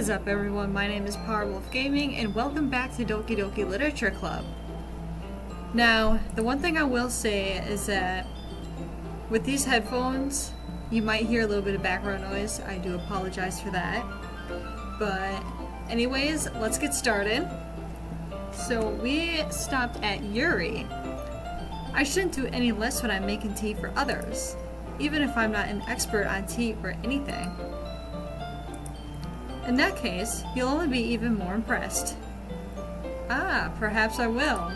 is up, everyone? My name is Powerwolf Gaming, and welcome back to Doki Doki Literature Club. Now, the one thing I will say is that with these headphones, you might hear a little bit of background noise. I do apologize for that. But anyways, let's get started. So we stopped at Yuri. I shouldn't do any less when I'm making tea for others, even if I'm not an expert on tea or anything. In that case, you'll only be even more impressed. Ah, perhaps I will.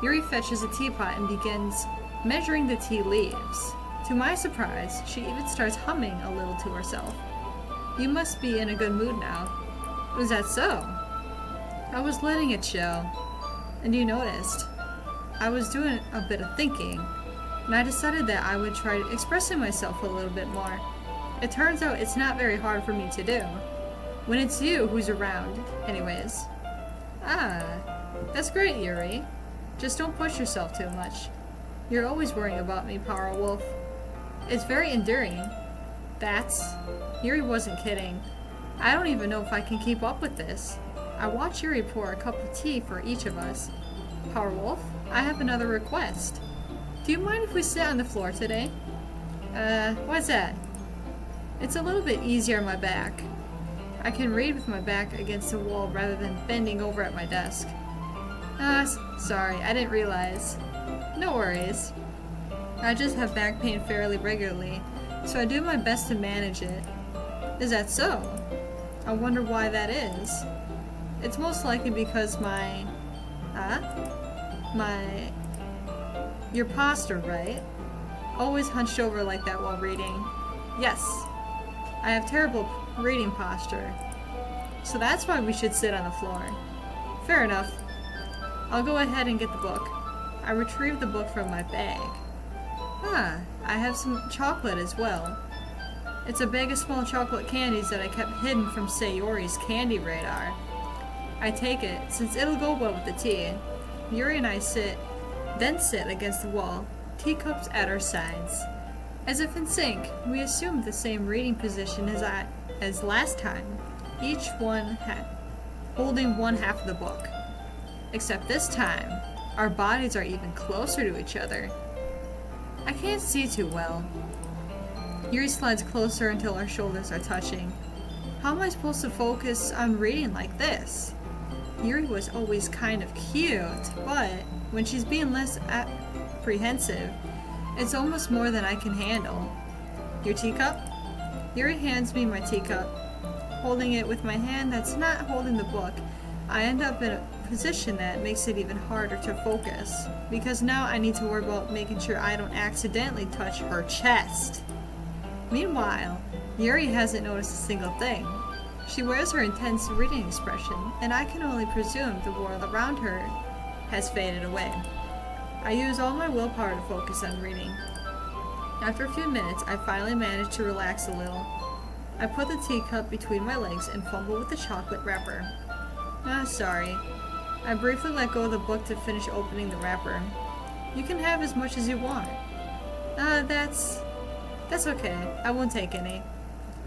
Yuri fetches a teapot and begins measuring the tea leaves. To my surprise, she even starts humming a little to herself. You must be in a good mood now. Was that so? I was letting it show. And you noticed. I was doing a bit of thinking, and I decided that I would try expressing myself a little bit more. It turns out it's not very hard for me to do. When it's you who's around, anyways. Ah, that's great, Yuri. Just don't push yourself too much. You're always worrying about me, Powerwolf. It's very endearing. Yuri wasn't kidding. I don't even know if I can keep up with this. I watched Yuri pour a cup of tea for each of us. Powerwolf, I have another request. Do you mind if we sit on the floor today? Why's that? It's a little bit easier on my back. I can read with my back against the wall rather than bending over at my desk. Sorry, I didn't realize. No worries. I just have back pain fairly regularly, so I do my best to manage it. Is that so? I wonder why that is. It's most likely because your posture, right? Always hunched over like that while reading. Yes. I have terrible reading posture. So that's why we should sit on the floor. Fair enough. I'll go ahead and get the book. I retrieved the book from my bag. I have some chocolate as well. It's a bag of small chocolate candies that I kept hidden from Sayori's candy radar. I take it, since it'll go well with the tea. Yuri and I sit against the wall, teacups at our sides. As if in sync, we assumed the same reading position as last time, each one holding one half of the book. Except this time, our bodies are even closer to each other. I can't see too well. Yuri slides closer until our shoulders are touching. How am I supposed to focus on reading like this? Yuri was always kind of cute, but when she's being less apprehensive, it's almost more than I can handle. Your teacup? Yuri hands me my teacup. Holding it with my hand that's not holding the book, I end up in a position that makes it even harder to focus, because now I need to worry about making sure I don't accidentally touch her chest. Meanwhile, Yuri hasn't noticed a single thing. She wears her intense reading expression, and I can only presume the world around her has faded away. I use all my willpower to focus on reading. After a few minutes, I finally manage to relax a little. I put the teacup between my legs and fumble with the chocolate wrapper. Sorry. I briefly let go of the book to finish opening the wrapper. You can have as much as you want. That's okay. I won't take any.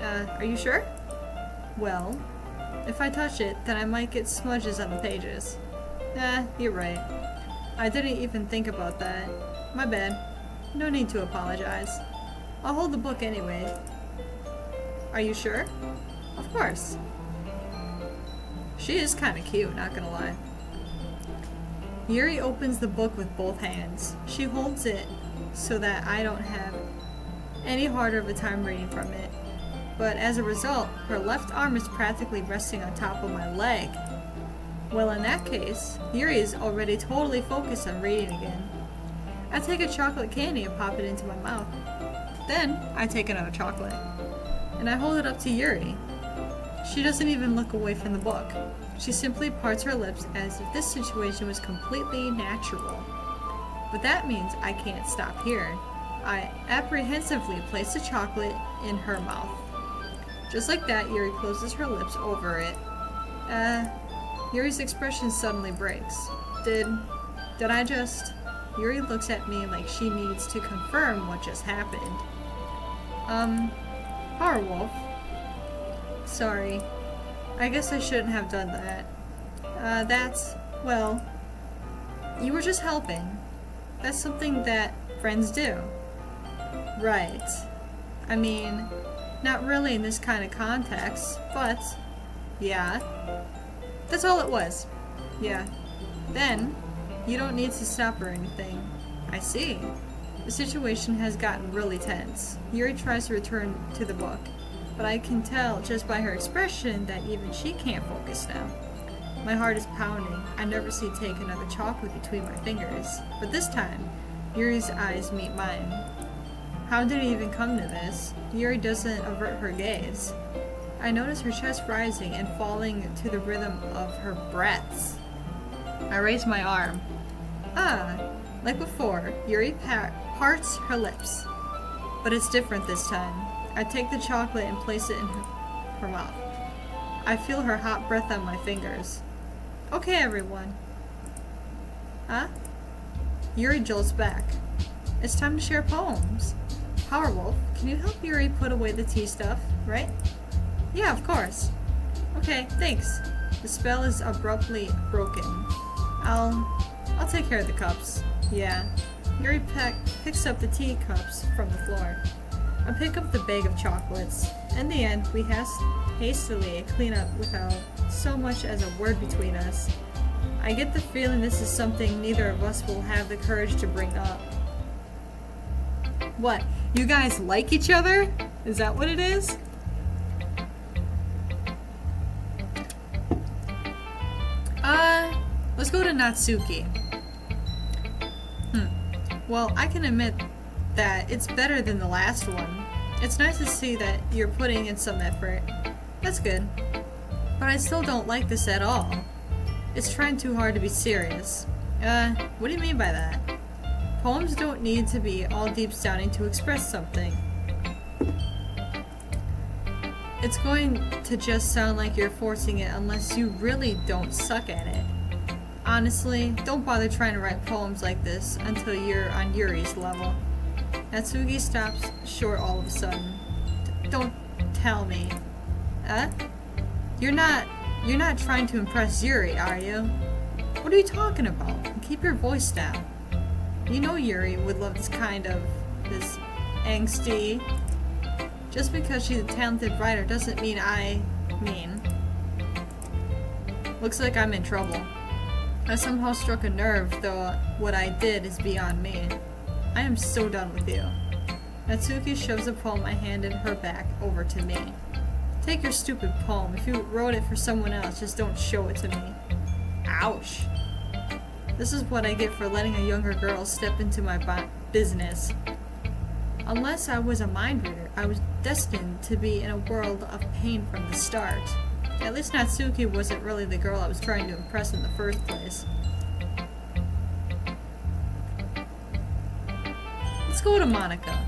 Are you sure? Well, if I touch it, then I might get smudges on the pages. You're right. I didn't even think about that. My bad. No need to apologize. I'll hold the book anyway. Are you sure? Of course. She is kinda cute, not gonna lie. Yuri opens the book with both hands. She holds it so that I don't have any harder of a time reading from it. But as a result, her left arm is practically resting on top of my leg. Well, in that case, Yuri is already totally focused on reading again. I take a chocolate candy and pop it into my mouth. Then, I take another chocolate, and I hold it up to Yuri. She doesn't even look away from the book. She simply parts her lips as if this situation was completely natural. But that means I can't stop here. I apprehensively place the chocolate in her mouth. Just like that, Yuri closes her lips over it. Yuri's expression suddenly breaks. Did I just... Yuri looks at me like she needs to confirm what just happened. Powerwolf. Sorry. I guess I shouldn't have done that. Well, you were just helping. That's something that friends do. Right. I mean, not really in this kind of context, but yeah. That's all it was. Yeah. Then, you don't need to stop or anything. I see. The situation has gotten really tense. Yuri tries to return to the book, but I can tell just by her expression that even she can't focus now. My heart is pounding. I nervously take another chocolate between my fingers, but this time, Yuri's eyes meet mine. How did it even come to this? Yuri doesn't avert her gaze. I notice her chest rising and falling to the rhythm of her breaths. I raise my arm. Like before, Yuri parts her lips. But it's different this time. I take the chocolate and place it in her mouth. I feel her hot breath on my fingers. Okay, everyone. Huh? Yuri jolts back. It's time to share poems. Powerwolf, can you help Yuri put away the tea stuff, right? Yeah, of course. Okay, thanks. The spell is abruptly broken. I'll take care of the cups. Yeah. Yuri picks up the teacups from the floor. I pick up the bag of chocolates. In the end, we hastily clean up without so much as a word between us. I get the feeling this is something neither of us will have the courage to bring up. What? You guys like each other? Is that what it is? Let's go to Natsuki. Well, I can admit that it's better than the last one. It's nice to see that you're putting in some effort. That's good. But I still don't like this at all. It's trying too hard to be serious. What do you mean by that? Poems don't need to be all deep sounding to express something. It's going to just sound like you're forcing it unless you really don't suck at it. Honestly, don't bother trying to write poems like this until you're on Yuri's level. Natsuki stops short all of a sudden. Don't tell me. You're not trying to impress Yuri, are you? What are you talking about? Keep your voice down. You know Yuri would love this angsty. Just because she's a talented writer doesn't mean Looks like I'm in trouble. I somehow struck a nerve, though what I did is beyond me. I am so done with you. Natsuki shoves a poem I handed her back over to me. Take your stupid poem. If you wrote it for someone else, just don't show it to me. Ouch. This is what I get for letting a younger girl step into my business. Unless I was a mind reader, I was destined to be in a world of pain from the start. At least Natsuki wasn't really the girl I was trying to impress in the first place. Let's go to Monica.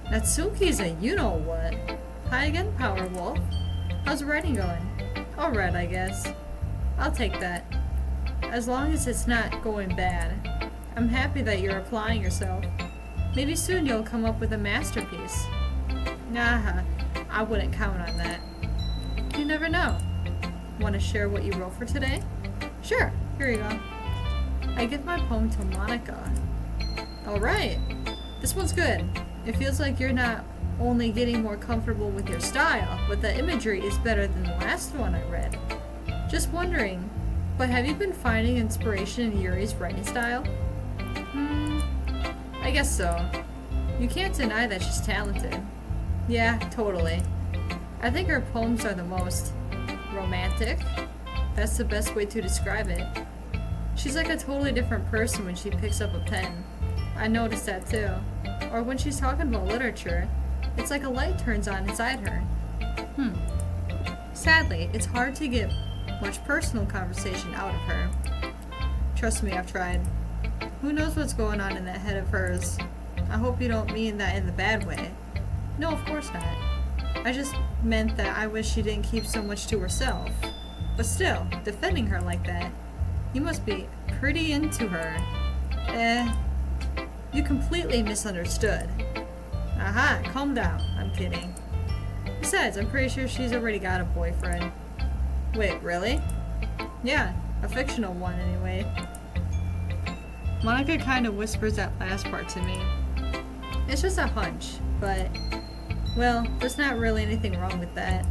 Natsuki's a you-know-what. Hi again, Powerwolf. How's writing going? Alright, I guess. I'll take that. As long as it's not going bad. I'm happy that you're applying yourself. Maybe soon you'll come up with a masterpiece. Nah, I wouldn't count on that. You never know. Want to share what you wrote for today? Sure, here you go. I give my poem to Monica. Alright, this one's good. It feels like you're not only getting more comfortable with your style, but the imagery is better than the last one I read. Just wondering, but have you been finding inspiration in Yuri's writing style? I guess so. You can't deny that she's talented. Yeah, totally. I think her poems are the most romantic. That's the best way to describe it. She's like a totally different person when she picks up a pen. I noticed that too. Or when she's talking about literature, it's like a light turns on inside her. Sadly, it's hard to get much personal conversation out of her. Trust me, I've tried. Who knows what's going on in that head of hers? I hope you don't mean that in the bad way. No, of course not. I just meant that I wish she didn't keep so much to herself. But still, defending her like that, you must be pretty into her. You completely misunderstood. Aha, calm down. I'm kidding. Besides, I'm pretty sure she's already got a boyfriend. Wait, really? Yeah, a fictional one anyway. Monica kind of whispers that last part to me. It's just a hunch, but, well, there's not really anything wrong with that.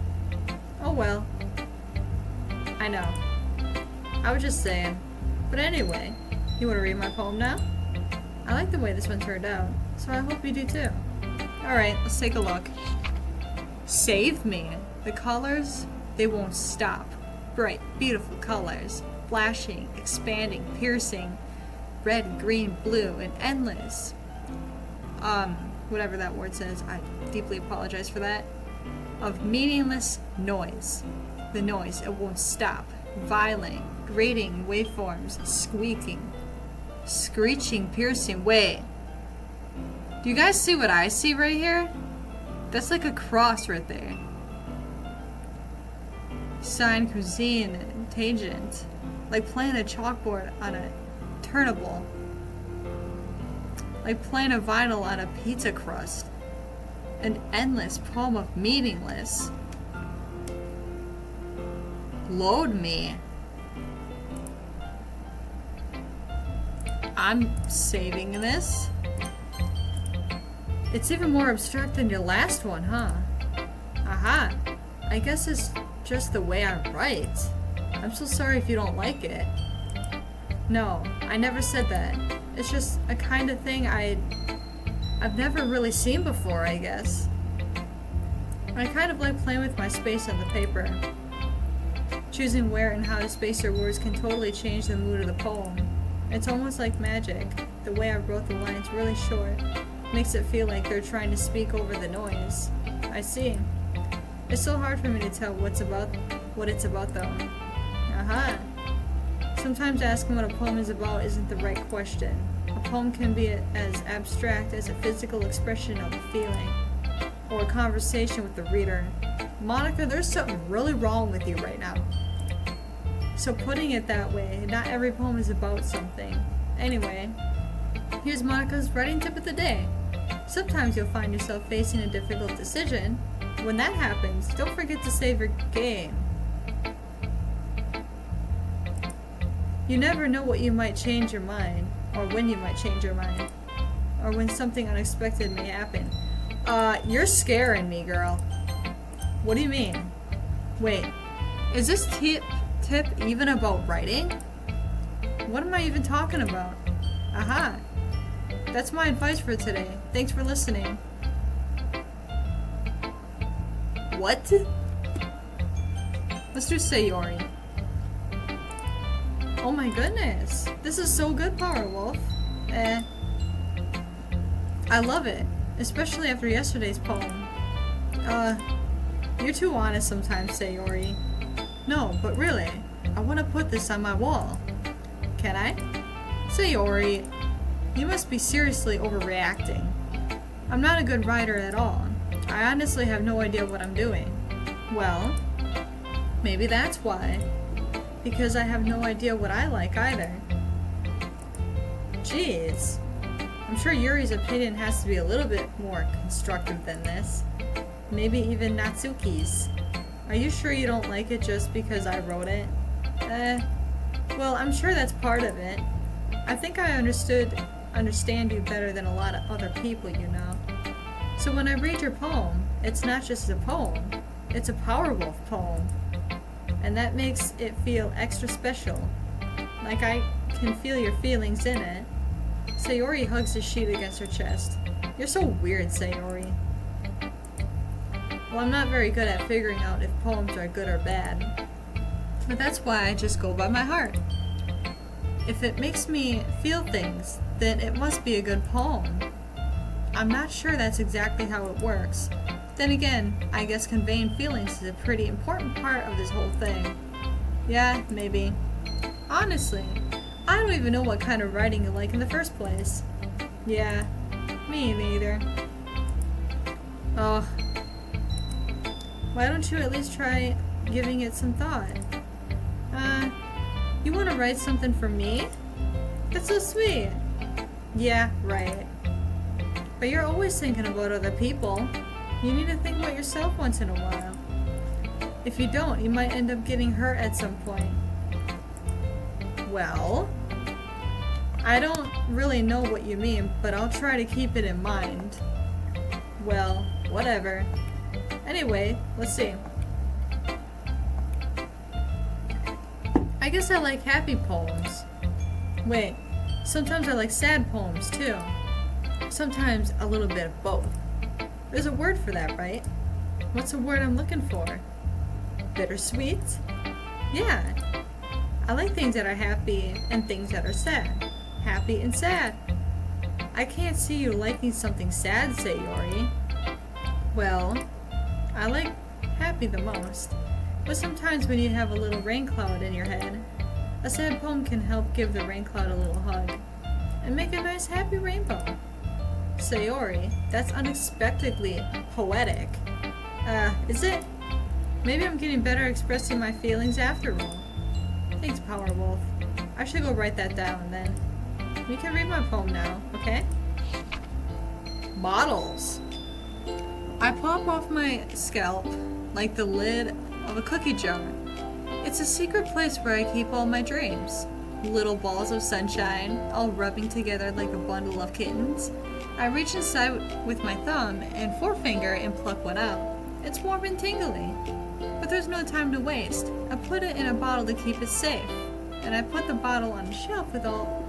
Oh well. I know. I was just saying. But anyway, you want to read my poem now? I like the way this one turned out, so I hope you do too. Alright, let's take a look. Save me. The colors, they won't stop. Bright, beautiful colors. Flashing, expanding, piercing. Red, green, blue, and endless. Whatever that word says, I deeply apologize for that. Of meaningless noise. The noise, it won't stop. Violent, grating waveforms, squeaking, screeching, piercing. Wait. Do you guys see what I see right here? That's like a cross right there. Sign, cuisine, tangent. Like playing a chalkboard on a turnable. Like playing a vinyl on a pizza crust. An endless poem of meaningless. Load me. I'm saving this. It's even more abstract than your last one, huh? Aha. I guess it's just the way I write. I'm so sorry if you don't like it. No, I never said that. It's just a kind of thing I've never really seen before, I guess. I kind of like playing with my space on the paper. Choosing where and how to space your words can totally change the mood of the poem. It's almost like magic. The way I wrote the lines really short makes it feel like they're trying to speak over the noise. I see. It's so hard for me to tell what it's about though. Aha. Sometimes asking what a poem is about isn't the right question. A poem can be as abstract as a physical expression of a feeling, or a conversation with the reader. Monica, there's something really wrong with you right now. So putting it that way, not every poem is about something. Anyway, here's Monica's writing tip of the day. Sometimes you'll find yourself facing a difficult decision. When that happens, don't forget to save your game. You never know what you might change your mind, or when you might change your mind, or when something unexpected may happen. You're scaring me, girl. What do you mean? Wait, is this tip even about writing? What am I even talking about? Aha. That's my advice for today. Thanks for listening. What? Let's do Sayori. Oh my goodness. This is so good, Power Wolf. I love it. Especially after yesterday's poem. You're too honest sometimes, Sayori. No, but really, I want to put this on my wall. Can I? Sayori, you must be seriously overreacting. I'm not a good writer at all. I honestly have no idea what I'm doing. Well, maybe that's why. Because I have no idea what I like either. Jeez. I'm sure Yuri's opinion has to be a little bit more constructive than this. Maybe even Natsuki's. Are you sure you don't like it just because I wrote it? Well, I'm sure that's part of it. I think I understand you better than a lot of other people, you know. So when I read your poem, it's not just a poem, it's a Power Wolf poem. And that makes it feel extra special. Like I can feel your feelings in it. Sayori hugs the sheet against her chest. You're so weird, Sayori. Well, I'm not very good at figuring out if poems are good or bad. But that's why I just go by my heart. If it makes me feel things, then it must be a good poem. I'm not sure that's exactly how it works. Then again, I guess conveying feelings is a pretty important part of this whole thing. Yeah, maybe. Honestly, I don't even know what kind of writing you like in the first place. Yeah, me neither. Oh. Why don't you at least try giving it some thought? You want to write something for me? That's so sweet. Yeah, right. But you're always thinking about other people. You need to think about yourself once in a while. If you don't, you might end up getting hurt at some point. Well, I don't really know what you mean, but I'll try to keep it in mind. Well, whatever. Anyway, let's see. I guess I like happy poems. Wait, sometimes I like sad poems too. Sometimes a little bit of both. There's a word for that, right? What's the word I'm looking for? Bittersweet? Yeah. I like things that are happy and things that are sad. Happy and sad. I can't see you liking something sad, Sayori. Well, I like happy the most. But sometimes when you have a little rain cloud in your head, a sad poem can help give the rain cloud a little hug and make a nice happy rainbow. Sayori, that's unexpectedly poetic. Is it? Maybe I'm getting better at expressing my feelings after all. Thanks, Powerwolf. I should go write that down then. You can read my poem now, okay? Bottles. I pop off my scalp like the lid of a cookie jar. It's a secret place where I keep all my dreams. Little balls of sunshine, all rubbing together like a bundle of kittens. I reach inside with my thumb and forefinger and pluck one out. It's warm and tingly. But there's no time to waste. I put it in a bottle to keep it safe. And I put the bottle on a shelf with all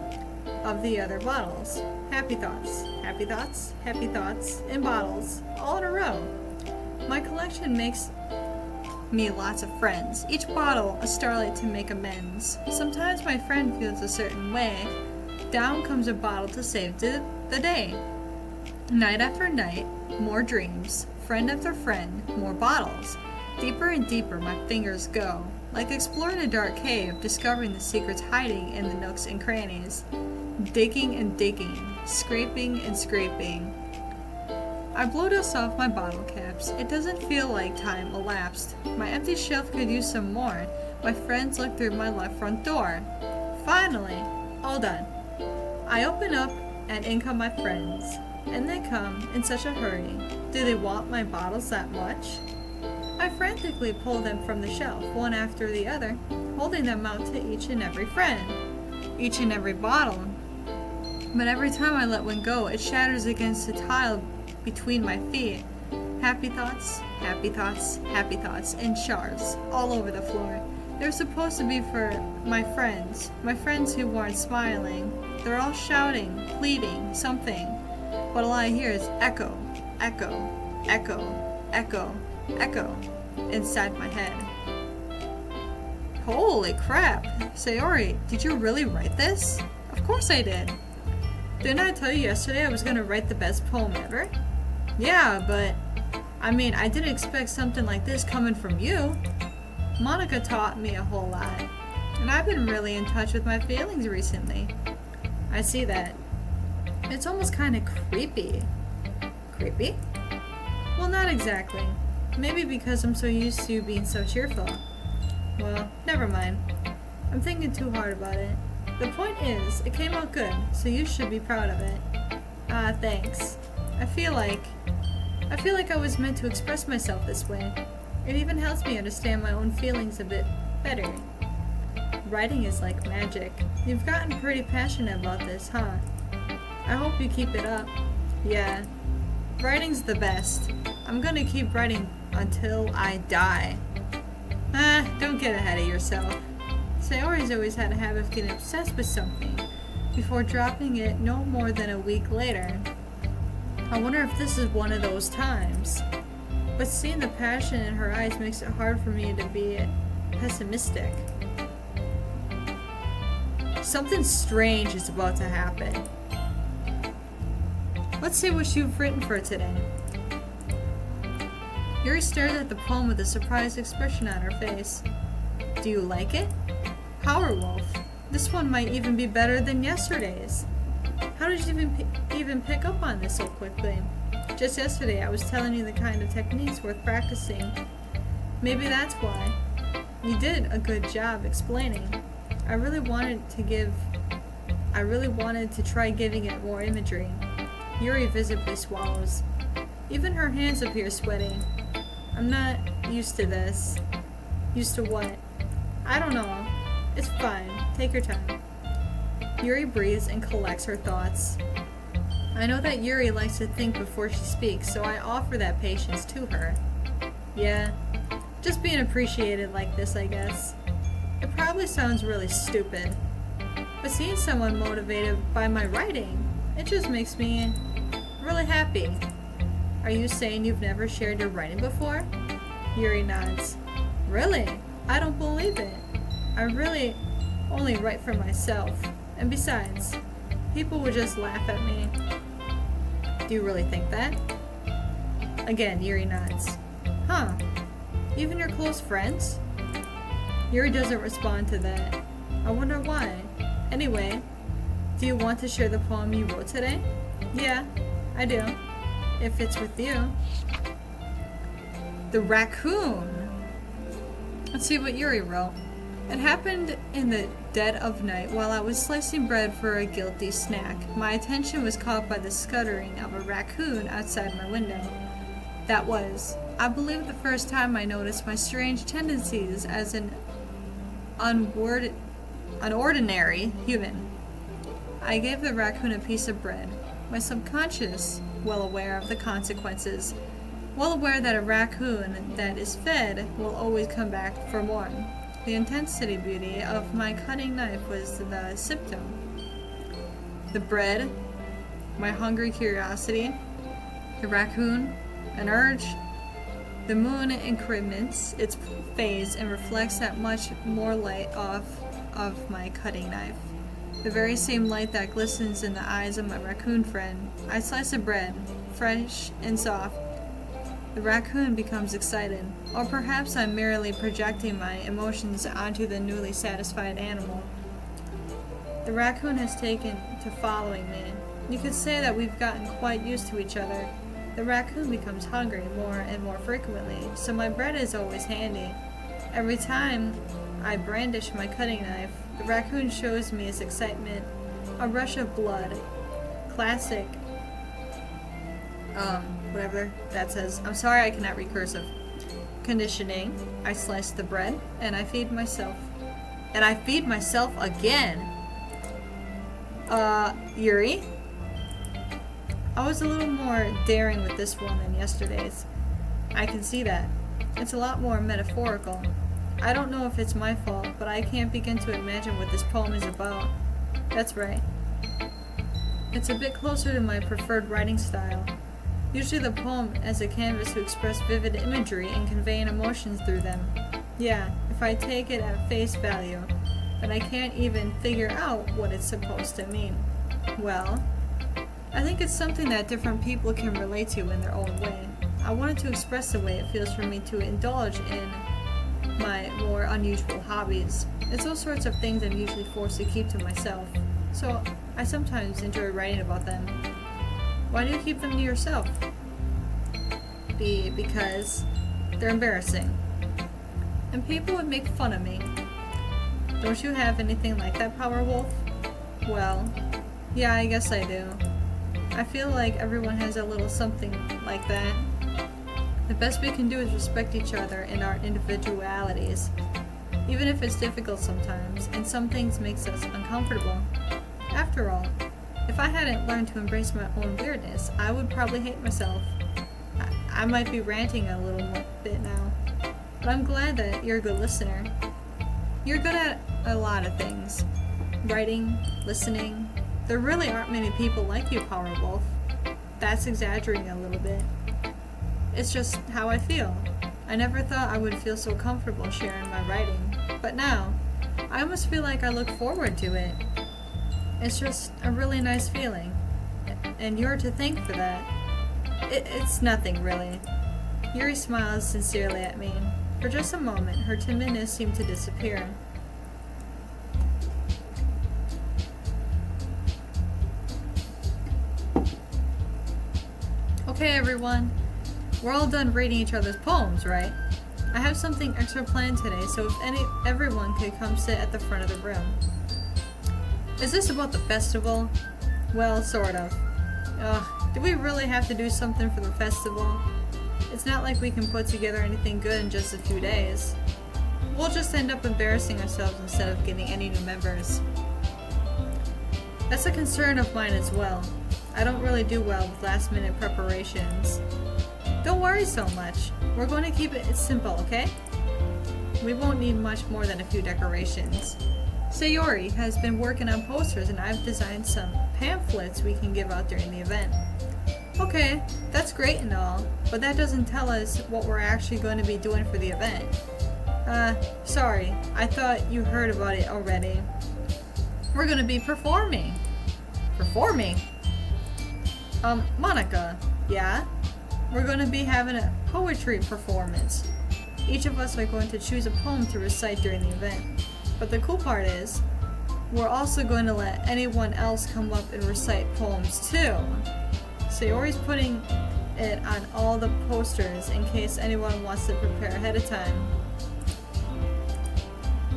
of the other bottles. Happy thoughts, happy thoughts, happy thoughts, in bottles, all in a row. My collection makes me lots of friends. Each bottle a starlight to make amends. Sometimes my friend feels a certain way. Down comes a bottle to save the day. Night after night, more dreams. Friend after friend, more bottles. Deeper and deeper my fingers go, like exploring a dark cave, discovering the secrets hiding in the nooks and crannies. Digging and digging, scraping and scraping. I blow dust off my bottle caps. It doesn't feel like time elapsed. My empty shelf could use some more. My friends look through my left front door. Finally, all done. I open up and in come my friends. And they come in such a hurry. Do they want my bottles that much? I frantically pull them from the shelf, one after the other, holding them out to each and every friend, each and every bottle. But every time I let one go, it shatters against the tile between my feet. Happy thoughts, happy thoughts, happy thoughts, in shards, all over the floor. They're supposed to be for my friends who weren't smiling. They're all shouting, pleading, something. But all I hear is echo, echo, echo, echo, echo, inside my head. Holy crap! Sayori, did you really write this? Of course I did. Didn't I tell you yesterday I was gonna write the best poem ever? Yeah, but I mean, I didn't expect something like this coming from you. Monica taught me a whole lot, and I've been really in touch with my feelings recently. I see that. It's almost kind of creepy. Creepy? Well, not exactly. Maybe because I'm so used to being so cheerful. Well, never mind. I'm thinking too hard about it. The point is, it came out good, so you should be proud of it. Ah, thanks. I feel like I was meant to express myself this way. It even helps me understand my own feelings a bit better. Writing is like magic. You've gotten pretty passionate about this, huh? I hope you keep it up. Yeah. Writing's the best. I'm gonna keep writing until I die. Don't get ahead of yourself. Sayori's always had a habit of getting obsessed with something before dropping it no more than a week later. I wonder if this is one of those times. But seeing the passion in her eyes makes it hard for me to be pessimistic. Something strange is about to happen. Let's see what you've written for today. Yuri stared at the poem with a surprised expression on her face. Do you like it? Powerwolf. This one might even be better than yesterday's. How did you even pick up on this so quickly? Just yesterday I was telling you the kind of techniques worth practicing. Maybe that's why. You did a good job explaining. I really wanted to try giving it more imagery. Yuri visibly swallows. Even her hands appear sweaty. I'm not used to this. Used to what? I don't know. It's fine. Take your time. Yuri breathes and collects her thoughts. I know that Yuri likes to think before she speaks, so I offer that patience to her. Yeah, just being appreciated like this, I guess. It probably sounds really stupid, but seeing someone motivated by my writing, it just makes me really happy. Are you saying you've never shared your writing before? Yuri nods. Really? I don't believe it. I really only write for myself. And besides, people would just laugh at me. Do you really think that? Again, Yuri nods. Huh. Even your close friends? Yuri doesn't respond to that. I wonder why. Anyway, do you want to share the poem you wrote today? Yeah, I do. If it's with you. The raccoon. Let's see what Yuri wrote. It happened in the dead of night while I was slicing bread for a guilty snack. My attention was caught by the scuttering of a raccoon outside my window. That was, I believe, the first time I noticed my strange tendencies as an unordinary human. I gave the raccoon a piece of bread. My subconscious, well aware of the consequences, well aware that a raccoon that is fed will always come back for more. The intensity beauty of my cutting knife was the symptom. The bread, my hungry curiosity, the raccoon, an urge. The moon increments its phase and reflects that much more light off of my cutting knife. The very same light that glistens in the eyes of my raccoon friend. I slice the bread, fresh and soft. The raccoon becomes excited, or perhaps I'm merely projecting my emotions onto the newly satisfied animal. The raccoon has taken to following me. You could say that we've gotten quite used to each other. The raccoon becomes hungry more and more frequently, so my bread is always handy. Every time I brandish my cutting knife, the raccoon shows me its excitement. A rush of blood. Classic. Whatever that says. I'm sorry I cannot read cursive. Conditioning. I slice the bread, and I feed myself. And I feed myself again. Yuri? I was a little more daring with this one than yesterday's. I can see that. It's a lot more metaphorical. I don't know if it's my fault, but I can't begin to imagine what this poem is about. That's right. It's a bit closer to my preferred writing style. Usually the poem as a canvas to express vivid imagery and conveying emotions through them. Yeah, if I take it at face value, then I can't even figure out what it's supposed to mean. Well, I think it's something that different people can relate to in their own way. I wanted to express the way it feels for me to indulge in my more unusual hobbies. It's all sorts of things I'm usually forced to keep to myself, so I sometimes enjoy writing about them. Why do you keep them to yourself? Because they're embarrassing. And people would make fun of me. Don't you have anything like that, Power Wolf? Well, yeah, I guess I do. I feel like everyone has a little something like that. The best we can do is respect each other and our individualities, even if it's difficult sometimes, and some things makes us uncomfortable. After all, if I hadn't learned to embrace my own weirdness, I would probably hate myself. I might be ranting a little bit now, but I'm glad that you're a good listener. You're good at a lot of things. Writing, listening. There really aren't many people like you, Power Wolf. That's exaggerating a little bit. It's just how I feel. I never thought I would feel so comfortable sharing my writing, but now, I almost feel like I look forward to it. It's just a really nice feeling, and you're to thank for that. It's nothing, really. Yuri smiles sincerely at me. For just a moment, her timidness seemed to disappear. Okay, everyone. We're all done reading each other's poems, right? I have something extra planned today, so if everyone could come sit at the front of the room. Is this about the festival? Well, sort of. Do we really have to do something for the festival? It's not like we can put together anything good in just a few days. we'll just end up embarrassing ourselves instead of getting any new members. That's a concern of mine as well. I don't really do well with last-minute preparations. Don't worry so much. We're going to keep it simple, okay? We won't need much more than a few decorations. Sayori has been working on posters and I've designed some pamphlets we can give out during the event. Okay, that's great and all, but that doesn't tell us what we're actually going to be doing for the event. Sorry, I thought you heard about it already. We're going to be performing. Performing? Monica, yeah? We're going to be having a poetry performance. Each of us are going to choose a poem to recite during the event. But the cool part is, we're also going to let anyone else come up and recite poems too. Sayori's putting it on all the posters in case anyone wants to prepare ahead of time.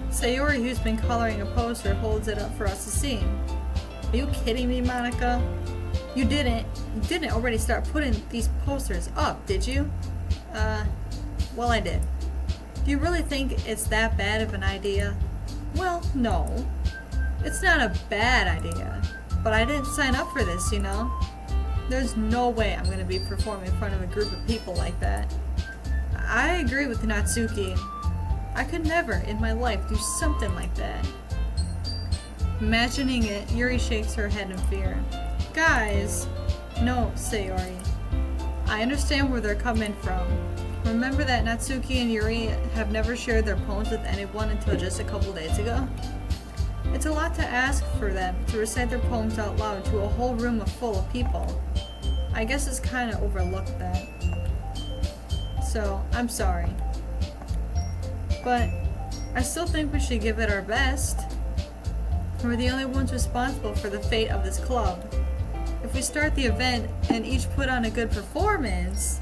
Sayori, who's been coloring a poster, holds it up for us to see. Are you kidding me, Monica? You didn't already start putting these posters up, did you? Well, I did. Do you really think it's that bad of an idea? Well, no. It's not a bad idea, but I didn't sign up for this, you know? There's no way I'm going to be performing in front of a group of people like that. I agree with Natsuki. I could never in my life do something like that. Imagining it, Yuri shakes her head in fear. Guys! No, Sayori. I understand where they're coming from. Remember that Natsuki and Yuri have never shared their poems with anyone until just a couple days ago? It's a lot to ask for them to recite their poems out loud to a whole room full of people. I guess it's kind of overlooked that. So, I'm sorry. But I still think we should give it our best. We're the only ones responsible for the fate of this club. If we start the event and each put on a good performance,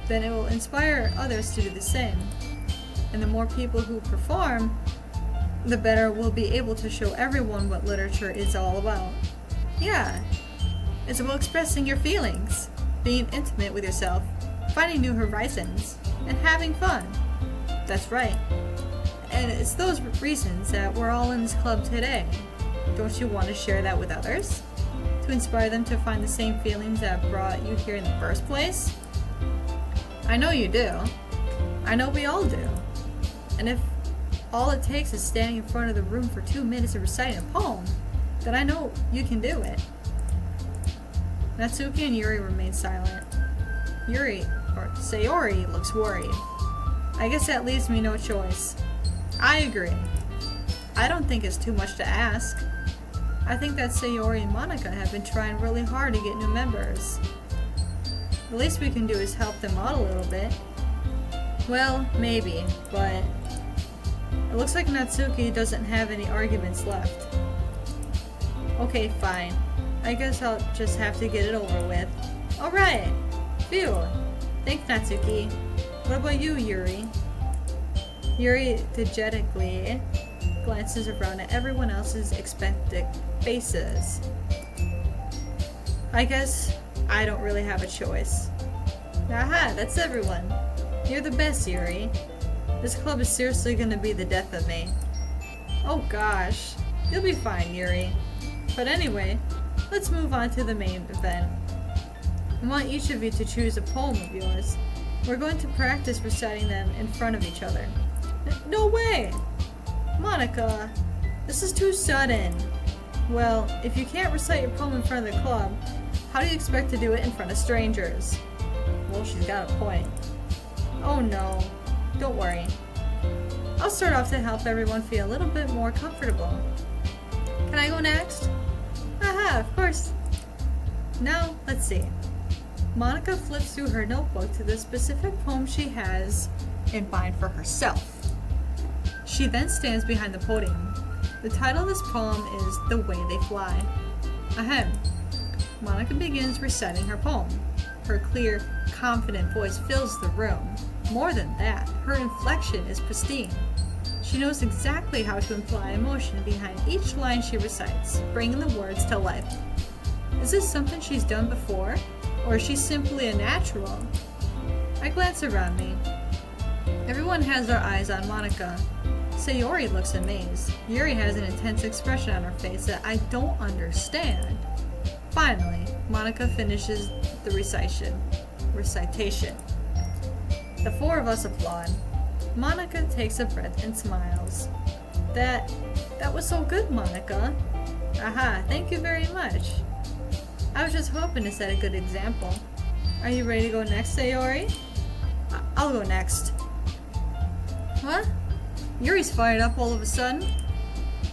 then it will inspire others to do the same. And the more people who perform, the better we'll be able to show everyone what literature is all about. Yeah, it's about expressing your feelings, being intimate with yourself, finding new horizons, and having fun. That's right. And it's those reasons that we're all in this club today. Don't you want to share that with others? To inspire them to find the same feelings that brought you here in the first place? I know you do. I know we all do. And if all it takes is standing in front of the room for 2 minutes and reciting a poem, then I know you can do it. Natsuki and Yuri remain silent. Sayori looks worried. I guess that leaves me no choice. I agree. I don't think it's too much to ask. I think that Sayori and Monica have been trying really hard to get new members. The least we can do is help them out a little bit. Well, maybe, but it looks like Natsuki doesn't have any arguments left. Okay, fine. I guess I'll just have to get it over with. Alright! Phew! Thanks, Natsuki. What about you, Yuri? Yuri dejectedly glances around at everyone else's expectant faces. I guess I don't really have a choice. Aha, that's everyone. You're the best, Yuri. This club is seriously gonna be the death of me. Oh gosh, you'll be fine, Yuri. But anyway, let's move on to the main event. I want each of you to choose a poem of yours. We're going to practice reciting them in front of each other. No way! Monica, this is too sudden. Well, if you can't recite your poem in front of the club, how do you expect to do it in front of strangers? Well, she's got a point. Oh no, don't worry. I'll start off to help everyone feel a little bit more comfortable. Can I go next? Haha, of course. Now, let's see. Monica flips through her notebook to the specific poem she has in mind for herself. She then stands behind the podium. The title of this poem is The Way They Fly. Ahem. Monica begins reciting her poem. Her clear, confident voice fills the room. More than that, her inflection is pristine. She knows exactly how to imply emotion behind each line she recites, bringing the words to life. Is this something she's done before, or is she simply a natural? I glance around me. Everyone has their eyes on Monica. Sayori looks amazed. Yuri has an intense expression on her face that I don't understand. Finally, Monica finishes the recitation. The four of us applaud. Monica takes a breath and smiles. That was so good, Monica. Aha, thank you very much. I was just hoping to set a good example. Are you ready to go next, Sayori? I'll go next. What? Yuri's fired up all of a sudden.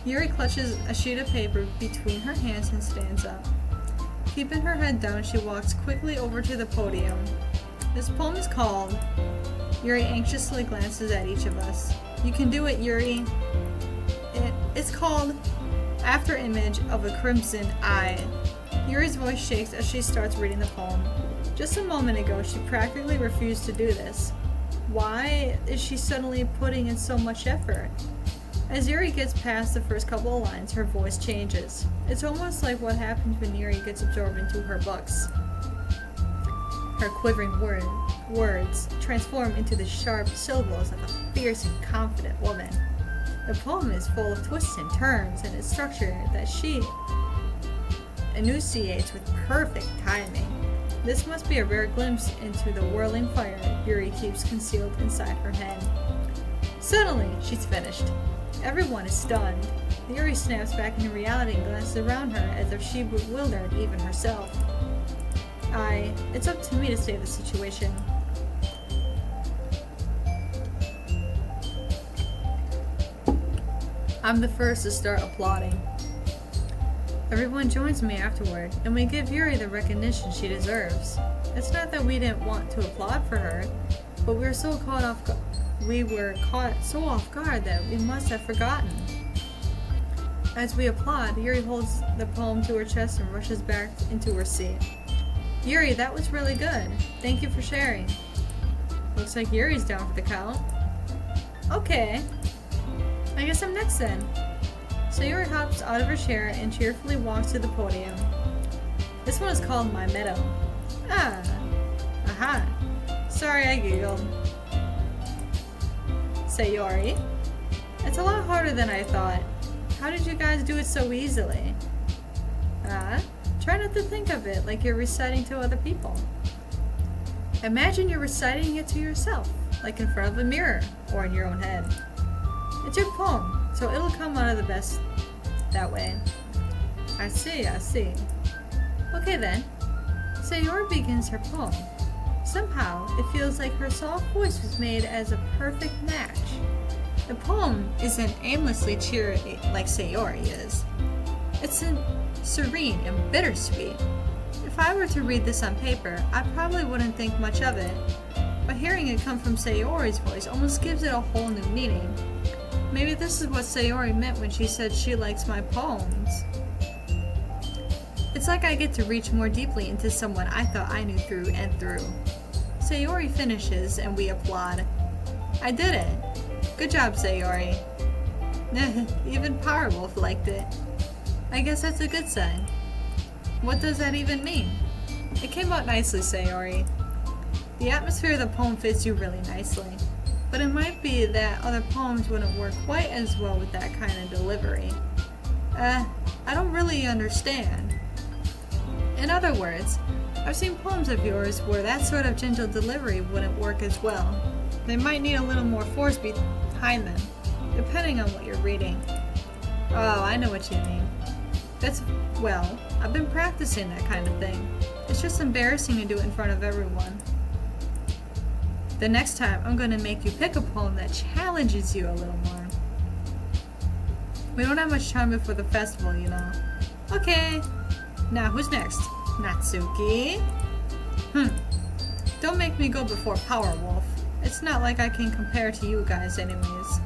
Yuri clutches a sheet of paper between her hands and stands up. Keeping her head down, she walks quickly over to the podium. This poem is called... Yuri anxiously glances at each of us. You can do it, Yuri. It's called After Image of a Crimson Eye. Yuri's voice shakes as she starts reading the poem. Just a moment ago, she practically refused to do this. Why is she suddenly putting in so much effort? As Yuri gets past the first couple of lines, her voice changes. It's almost like what happens when Yuri gets absorbed into her books. Her quivering words transform into the sharp syllables of a fierce and confident woman. The poem is full of twists and turns and its structure that she enunciates with perfect timing. This must be a rare glimpse into the whirling fire Yuri keeps concealed inside her head. Suddenly, she's finished. Everyone is stunned. Yuri snaps back into reality and glances around her as if she bewildered even herself. It's up to me to save the situation. I'm the first to start applauding. Everyone joins me afterward, and we give Yuri the recognition she deserves. It's not that we didn't want to applaud for her, but we were caught so off guard that we must have forgotten. As we applaud, Yuri holds the poem to her chest and rushes back into her seat. Yuri, that was really good. Thank you for sharing. Looks like Yuri's down for the count. Okay. I guess I'm next then. Sayori hops out of her chair and cheerfully walks to the podium. This one is called My Meadow. Aha. Sorry I giggled. Sayori. It's a lot harder than I thought. How did you guys do it so easily? Try not to think of it like you're reciting to other people. Imagine you're reciting it to yourself, like in front of a mirror or in your own head. It's your poem, so it'll come out of the best that way. I see. Okay then. Sayori begins her poem. Somehow, it feels like her soft voice was made as a perfect match. The poem isn't aimlessly cheery like Sayori is. It's serene and bittersweet. If I were to read this on paper, I probably wouldn't think much of it, but hearing it come from Sayori's voice almost gives it a whole new meaning. Maybe this is what Sayori meant when she said she likes my poems. It's like I get to reach more deeply into someone I thought I knew through and through. Sayori finishes and we applaud. I did it. Good job, Sayori. Even Powerwolf liked it. I guess that's a good sign. What does that even mean? It came out nicely, Sayori. The atmosphere of the poem fits you really nicely. But it might be that other poems wouldn't work quite as well with that kind of delivery. I don't really understand. In other words, I've seen poems of yours where that sort of gentle delivery wouldn't work as well. They might need a little more force behind them, depending on what you're reading. Oh, I know what you mean. Well, I've been practicing that kind of thing. It's just embarrassing to do it in front of everyone. The next time, I'm going to make you pick a poem that challenges you a little more. We don't have much time before the festival, you know. Okay. Now, who's next? Natsuki? Don't make me go before Powerwolf. It's not like I can compare to you guys anyways.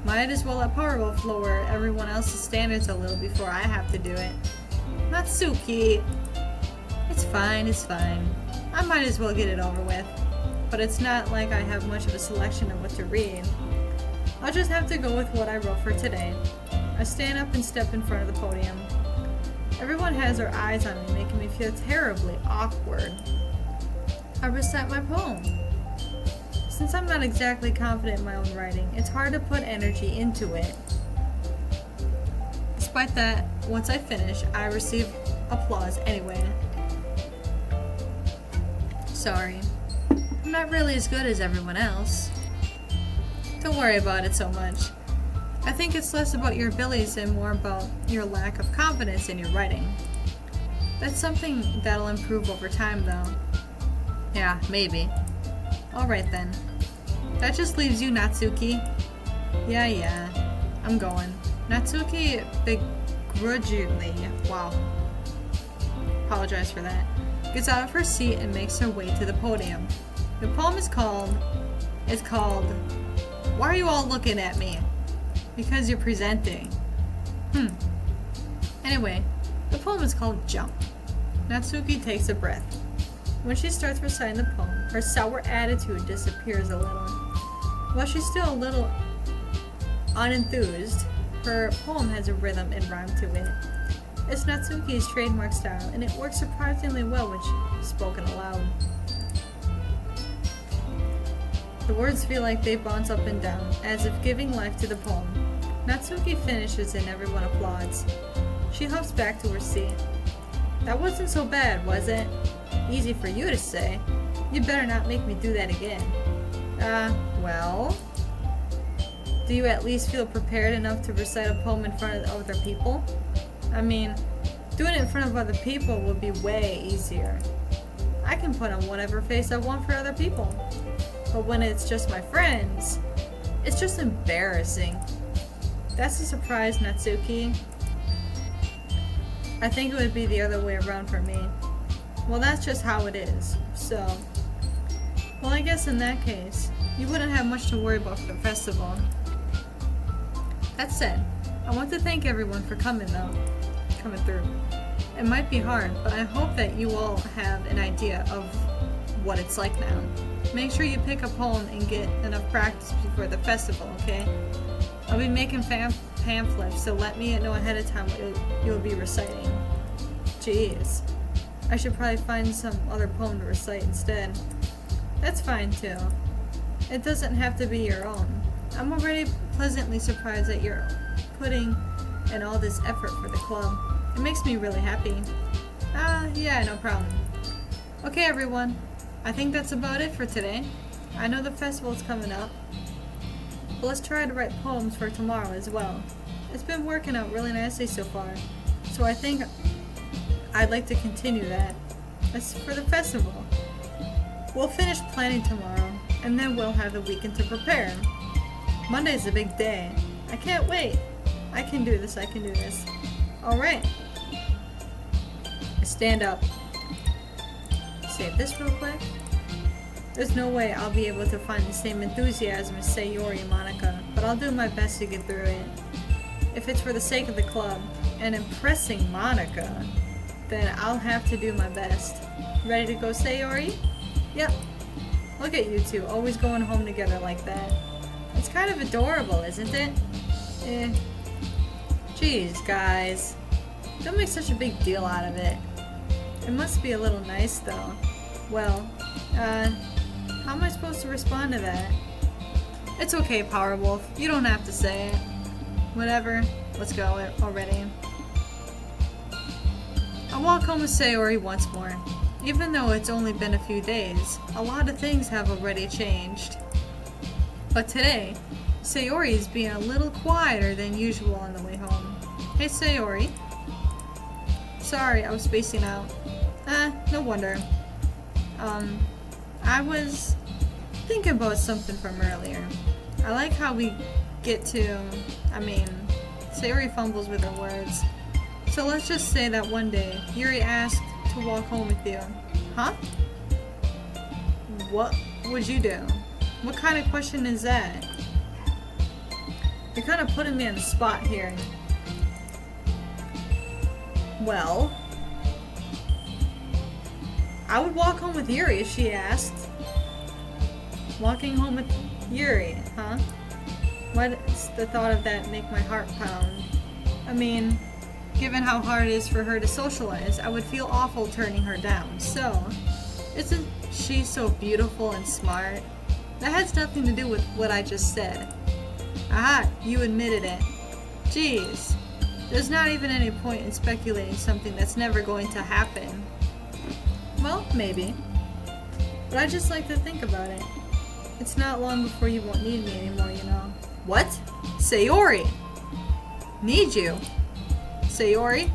Might as well let Powerwolf lower everyone else's standards a little before I have to do it. Natsuki! It's fine. I might as well get it over with. But it's not like I have much of a selection of what to read. I'll just have to go with what I wrote for today. I stand up and step in front of the podium. Everyone has their eyes on me, making me feel terribly awkward. I recite my poem. Since I'm not exactly confident in my own writing, it's hard to put energy into it. Despite that, once I finish, I receive applause anyway. Sorry. I'm not really as good as everyone else. Don't worry about it so much. I think it's less about your abilities and more about your lack of confidence in your writing. That's something that'll improve over time, though. Yeah, maybe. Alright then. That just leaves you, Natsuki. Yeah, I'm going. Natsuki begrudgingly, wow. Apologize for that. Gets out of her seat and makes her way to the podium. The poem is called, Why Are You All Looking at Me? Because you're presenting. Anyway, the poem is called Jump. Natsuki takes a breath. When she starts reciting the poem, her sour attitude disappears a little. While she's still a little unenthused, her poem has a rhythm and rhyme to it. It's Natsuki's trademark style, and it works surprisingly well when she's spoken aloud. The words feel like they bounce up and down, as if giving life to the poem. Natsuki finishes and everyone applauds. She hops back to her seat. That wasn't so bad, was it? Easy for you to say. You better not make me do that again. Well? Do you at least feel prepared enough to recite a poem in front of other people? I mean, doing it in front of other people would be way easier. I can put on whatever face I want for other people. But when it's just my friends, it's just embarrassing. That's a surprise, Natsuki. I think it would be the other way around for me. Well, that's just how it is. So, well, I guess in that case, you wouldn't have much to worry about for the festival. That said, I want to thank everyone for coming through. It might be hard, but I hope that you all have an idea of what it's like now. Make sure you pick a poem and get enough practice before the festival, okay? I'll be making pamphlets, so let me know ahead of time what you'll be reciting. Jeez. I should probably find some other poem to recite instead. That's fine too. It doesn't have to be your own. I'm already pleasantly surprised that you're putting in all this effort for the club. It makes me really happy. Yeah, no problem. Okay, everyone. I think that's about it for today. I know the festival's coming up, but let's try to write poems for tomorrow as well. It's been working out really nicely so far, so I think I'd like to continue that. As for the festival, we'll finish planning tomorrow, and then we'll have the weekend to prepare. Monday's a big day. I can't wait. I can do this. Alright. Stand up. Save this real quick. There's no way I'll be able to find the same enthusiasm as Sayori and Monica, but I'll do my best to get through it. If it's for the sake of the club and impressing Monica, then I'll have to do my best. Ready to go, Sayori? Yep. Look at you two, always going home together like that. It's kind of adorable, isn't it? Jeez, guys. Don't make such a big deal out of it. It must be a little nice, though. Well, how am I supposed to respond to that? It's okay, Powerwolf. You don't have to say it. Whatever. Let's go already. I walk home with Sayori once more. Even though it's only been a few days, a lot of things have already changed. But today, Sayori is being a little quieter than usual on the way home. Hey, Sayori. Sorry, I was spacing out. No wonder. I was thinking about something from earlier. I like how we get to, Sayori fumbles with her words. So let's just say that one day, Yuri asked to walk home with you. Huh? What would you do? What kind of question is that? You're kind of putting me on the spot here. Well, I would walk home with Yuri if she asked. Walking home with Yuri, huh? Why does the thought of that make my heart pound? Given how hard it is for her to socialize, I would feel awful turning her down. So, isn't she so beautiful and smart? That has nothing to do with what I just said. Aha, you admitted it. Jeez. There's not even any point in speculating something that's never going to happen. Well, maybe. But I just like to think about it. It's not long before you won't need me anymore, you know. What? Sayori! Need you? Sayori?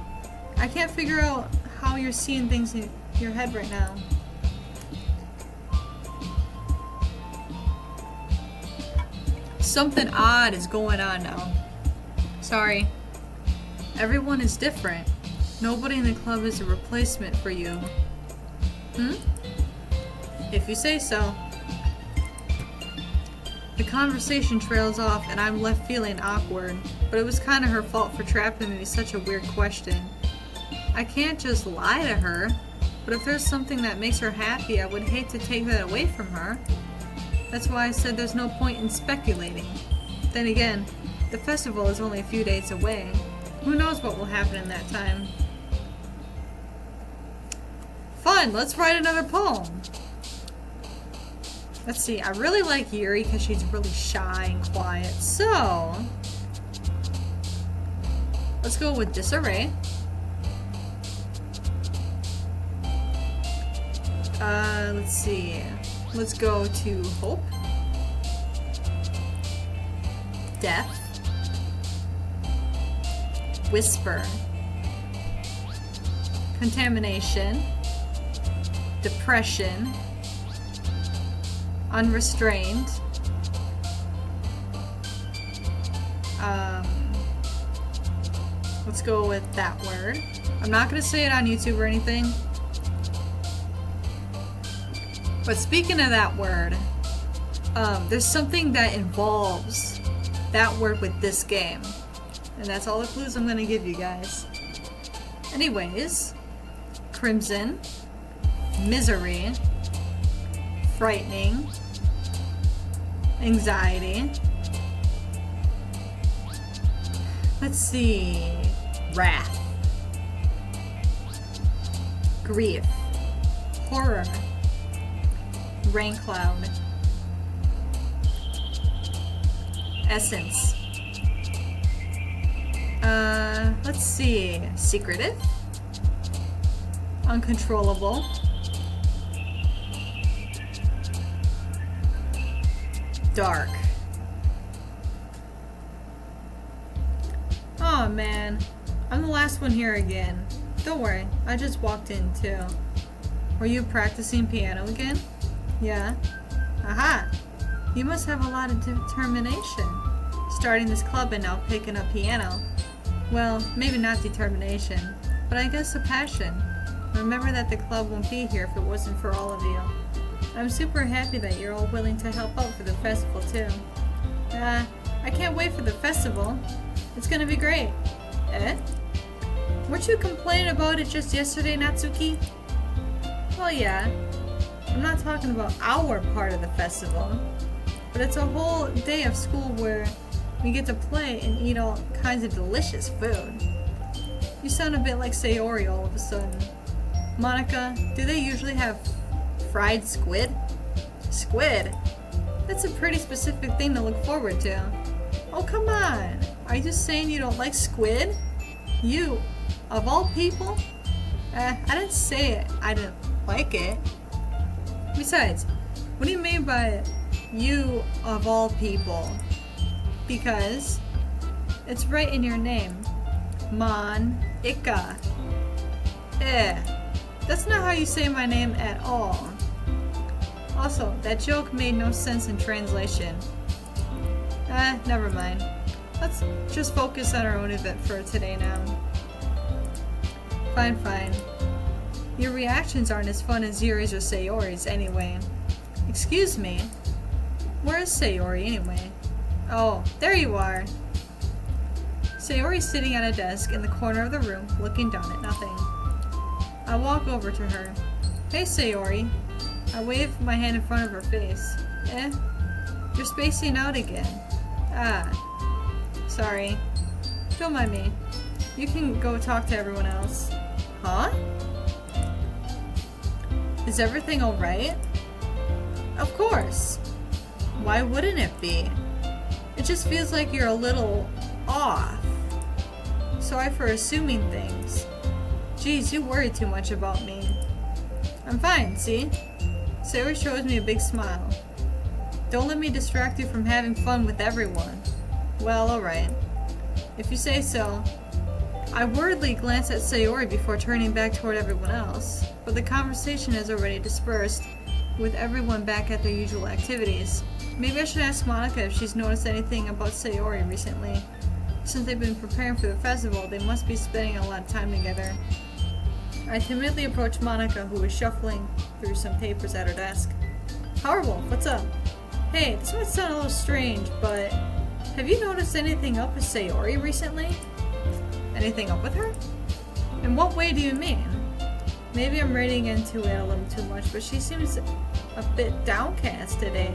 I can't figure out how you're seeing things in your head right now. Something odd is going on now. Sorry. Everyone is different. Nobody in the club is a replacement for you. If you say so. The conversation trails off and I'm left feeling awkward, but it was kind of her fault for trapping me with such a weird question. I can't just lie to her, but if there's something that makes her happy, I would hate to take that away from her. That's why I said there's no point in speculating. Then again, the festival is only a few days away. Who knows what will happen in that time? Fun, let's write another poem. Let's see, I really like Yuri because she's really shy and quiet. So, let's go with disarray. Let's see. Let's go to hope. Death. Whisper. Contamination. Depression. Unrestrained. Let's go with that word. I'm not gonna say it on YouTube or anything. But speaking of that word, there's something that involves that word with this game. And that's all the clues I'm gonna give you guys. Anyways, crimson, misery, frightening, anxiety. Let's see. Wrath. Grief. Horror. Rain cloud. Essence. Let's see. Secretive. Uncontrollable. Dark. Oh man, I'm the last one here again. Don't worry, I just walked in too. Were you practicing piano again? Yeah. Aha! You must have a lot of determination. Starting this club and now picking up piano. Well, maybe not determination, but I guess a passion. Remember that the club won't be here if it wasn't for all of you. I'm super happy that you're all willing to help out for the festival too. I can't wait for the festival. It's gonna be great. Eh? Weren't you complaining about it just yesterday, Natsuki? Well, yeah. I'm not talking about our part of the festival, but it's a whole day of school where we get to play and eat all kinds of delicious food. You sound a bit like Sayori all of a sudden. Monica, do they usually have fried squid? Squid? That's a pretty specific thing to look forward to. Oh, come on. Are you just saying you don't like squid? You, of all people? I didn't say it. I didn't like it. Besides, what do you mean by you of all people? Because it's right in your name. Mon-ika. That's not how you say my name at all. Also, that joke made no sense in translation. Never mind. Let's just focus on our own event for today now. Fine, fine. Your reactions aren't as fun as Yuri's or Sayori's anyway. Excuse me. Where is Sayori anyway? Oh, there you are. Sayori's sitting at a desk in the corner of the room, looking down at nothing. I walk over to her. Hey, Sayori. I wave my hand in front of her face. You're spacing out again. Sorry. Don't mind me. You can go talk to everyone else. Huh? Is everything alright? Of course. Why wouldn't it be? It just feels like you're a little off. Sorry for assuming things. Geez, you worry too much about me. I'm fine, see? Sayori shows me a big smile. Don't let me distract you from having fun with everyone. Well, alright. If you say so. I worriedly glance at Sayori before turning back toward everyone else, but the conversation has already dispersed, with everyone back at their usual activities. Maybe I should ask Monika if she's noticed anything about Sayori recently. Since they've been preparing for the festival, they must be spending a lot of time together. I timidly approach Monika, who is shuffling through some papers at her desk. Powerwolf, what's up? Hey, this might sound a little strange, but have you noticed anything up with Sayori recently? Anything up with her? In what way do you mean? Maybe I'm reading into it a little too much, but she seems a bit downcast today.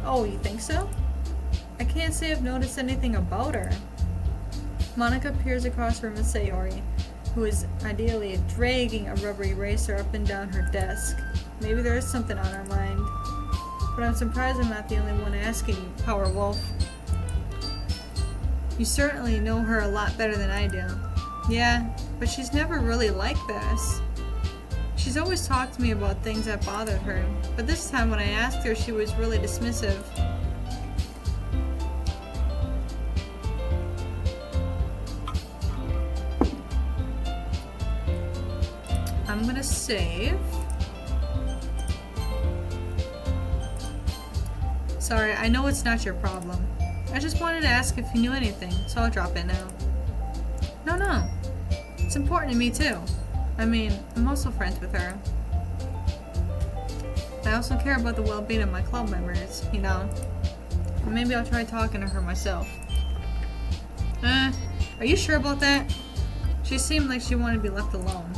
Oh, you think so? I can't say I've noticed anything about her. Monika peers across the room at Sayori, who is ideally dragging a rubber eraser up and down her desk. Maybe there is something on her mind. But I'm surprised I'm not the only one asking you, Powerwolf. You certainly know her a lot better than I do. Yeah, but she's never really like this. She's always talked to me about things that bothered her, but this time when I asked her, she was really dismissive. I'm gonna save. Sorry, I know it's not your problem. I just wanted to ask if you knew anything, so I'll drop it now. No. It's important to me too. I mean, I'm also friends with her. I also care about the well-being of my club members, you know. Or maybe I'll try talking to her myself. Are you sure about that? She seemed like she wanted to be left alone.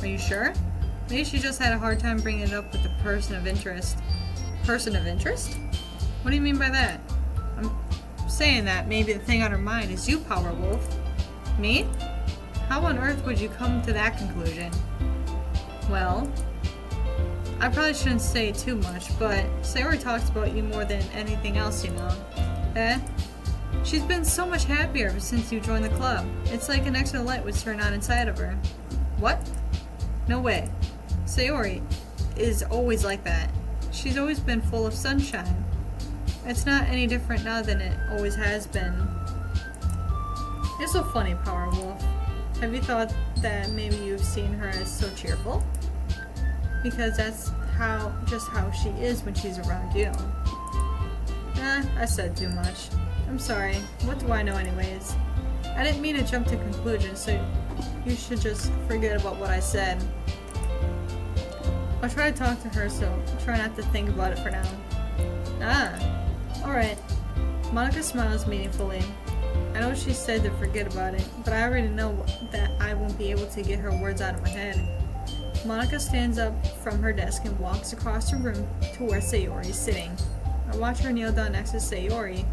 Are you sure? Maybe she just had a hard time bringing it up with the person of interest. Person of interest? What do you mean by that? I'm saying that maybe the thing on her mind is you, Powerwolf. Me? How on earth would you come to that conclusion? Well, I probably shouldn't say too much, but Sayori talks about you more than anything else, you know. She's been so much happier ever since you joined the club. It's like an extra light was turned on inside of her. What? No way. Sayori is always like that. She's always been full of sunshine. It's not any different now than it always has been. You're so funny, Powerwolf. Have you thought that maybe you've seen her as so cheerful? Because that's just how she is when she's around you. I said too much. I'm sorry. What do I know anyways? I didn't mean to jump to conclusions, so you should just forget about what I said. I'll try to talk to her, so try not to think about it for now. Alright. Monika smiles meaningfully. I know she said to forget about it, but I already know that I won't be able to get her words out of my head. Monika stands up from her desk and walks across the room to where Sayori is sitting. I watch her kneel down next to Sayori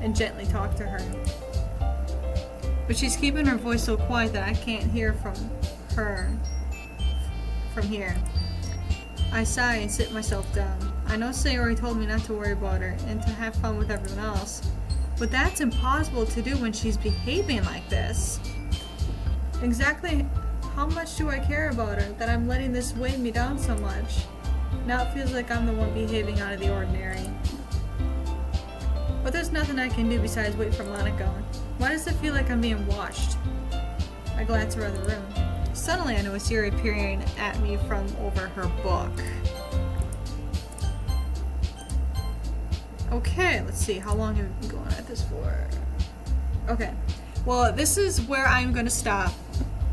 and gently talk to her. But she's keeping her voice so quiet that I can't hear from her from here. I sigh and sit myself down. I know Sayori told me not to worry about her and to have fun with everyone else, but that's impossible to do when she's behaving like this. Exactly how much do I care about her that I'm letting this weigh me down so much? Now it feels like I'm the one behaving out of the ordinary. But there's nothing I can do besides wait for Monika. Why does it feel like I'm being watched? I glance around the room. Suddenly I notice Sayori peering at me from over her book. Okay, let's see. How long have we been going at this for? Okay. Well, this is where I'm going to stop.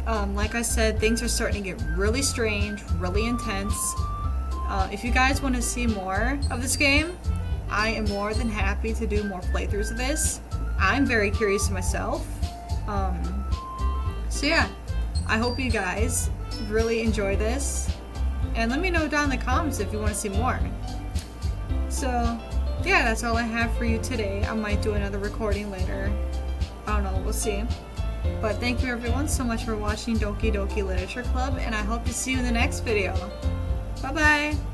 Like I said, things are starting to get really strange, really intense. If you guys want to see more of this game, I am more than happy to do more playthroughs of this. I'm very curious myself. So yeah, I hope you guys really enjoy this. And let me know down in the comments if you want to see more. So yeah, that's all I have for you today. I might do another recording later. I don't know, we'll see. But thank you everyone so much for watching Doki Doki Literature Club, and I hope to see you in the next video. Bye bye!